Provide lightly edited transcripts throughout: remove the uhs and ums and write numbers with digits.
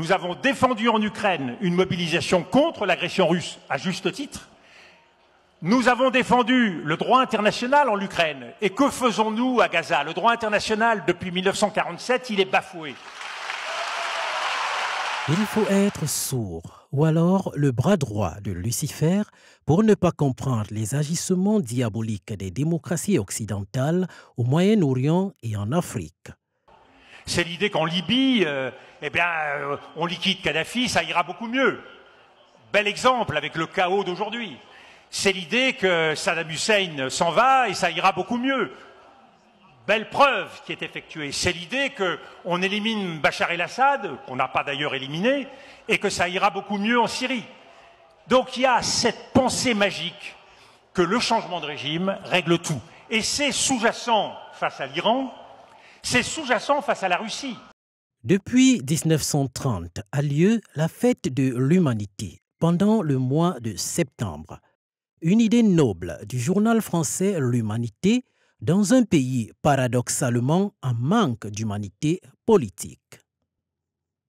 Nous avons défendu en Ukraine une mobilisation contre l'agression russe, à juste titre. Nous avons défendu le droit international en Ukraine. Et que faisons-nous à Gaza? Le droit international, depuis 1947, il est bafoué. Il faut être sourd, ou alors le bras droit de Lucifer, pour ne pas comprendre les agissements diaboliques des démocraties occidentales au Moyen-Orient et en Afrique. C'est l'idée qu'en Libye, on liquide Kadhafi, ça ira beaucoup mieux. Bel exemple avec le chaos d'aujourd'hui. C'est l'idée que Saddam Hussein s'en va et ça ira beaucoup mieux. Belle preuve qui est effectuée. C'est l'idée qu'on élimine Bachar el-Assad, qu'on n'a pas d'ailleurs éliminé, et que ça ira beaucoup mieux en Syrie. Donc il y a cette pensée magique que le changement de régime règle tout. Et c'est sous-jacent face à l'Iran, c'est sous-jacent face à la Russie. Depuis 1930 a lieu la fête de l'humanité pendant le mois de septembre. Une idée noble du journal français L'Humanité dans un pays paradoxalement en manque d'humanité politique.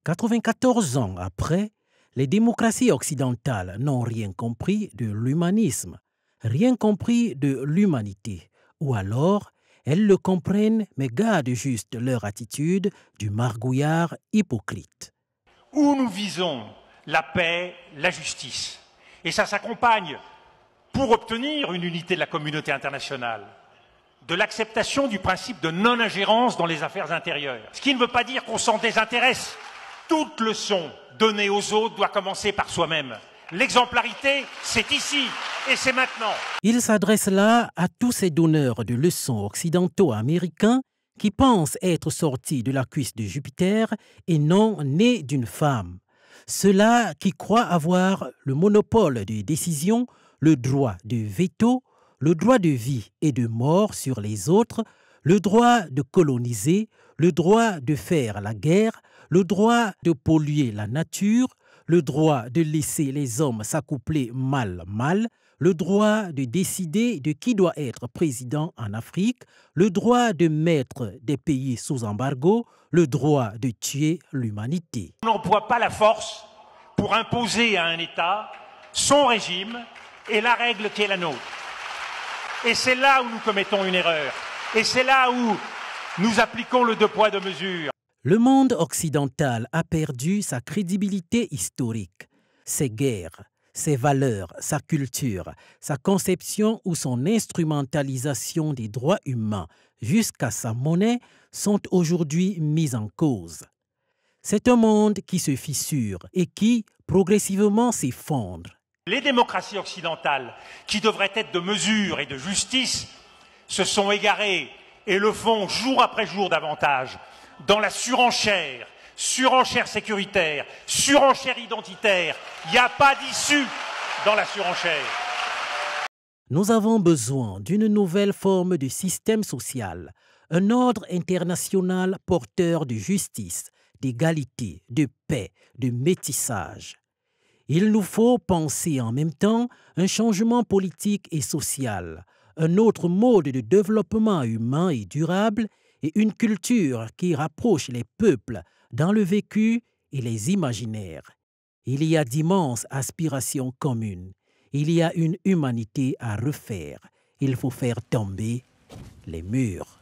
94 ans après, les démocraties occidentales n'ont rien compris de l'humanisme, rien compris de l'humanité, ou alors elles le comprennent mais gardent juste leur attitude du margouillard hypocrite. Où nous visons la paix, la justice. Et ça s'accompagne, pour obtenir une unité de la communauté internationale, de l'acceptation du principe de non-ingérence dans les affaires intérieures. Ce qui ne veut pas dire qu'on s'en désintéresse. Toute leçon donnée aux autres doit commencer par soi-même. L'exemplarité, c'est ici et c'est maintenant. Il s'adresse là à tous ces donneurs de leçons occidentaux américains qui pensent être sortis de la cuisse de Jupiter et non nés d'une femme. Ceux-là qui croient avoir le monopole des décisions, le droit de veto, le droit de vie et de mort sur les autres, le droit de coloniser, le droit de faire la guerre, le droit de polluer la nature, le droit de laisser les hommes s'accoupler mal, le droit de décider de qui doit être président en Afrique, le droit de mettre des pays sous embargo, le droit de tuer l'humanité. On n'emploie pas la force pour imposer à un État son régime et la règle qui est la nôtre. Et c'est là où nous commettons une erreur. Et c'est là où nous appliquons le deux poids, deux mesures. Le monde occidental a perdu sa crédibilité historique, ses guerres, ses valeurs, sa culture, sa conception ou son instrumentalisation des droits humains jusqu'à sa monnaie sont aujourd'hui mises en cause. C'est un monde qui se fissure et qui, progressivement, s'effondre. Les démocraties occidentales, qui devraient être de mesure et de justice, se sont égarées et le font jour après jour davantage dans la surenchère, surenchère sécuritaire, surenchère identitaire. Il n'y a pas d'issue dans la surenchère. Nous avons besoin d'une nouvelle forme de système social, un ordre international porteur de justice, d'égalité, de paix, de métissage. Il nous faut penser en même temps un changement politique et social, un autre mode de développement humain et durable et une culture qui rapproche les peuples dans le vécu et les imaginaires. Il y a d'immenses aspirations communes. Il y a une humanité à refaire. Il faut faire tomber les murs.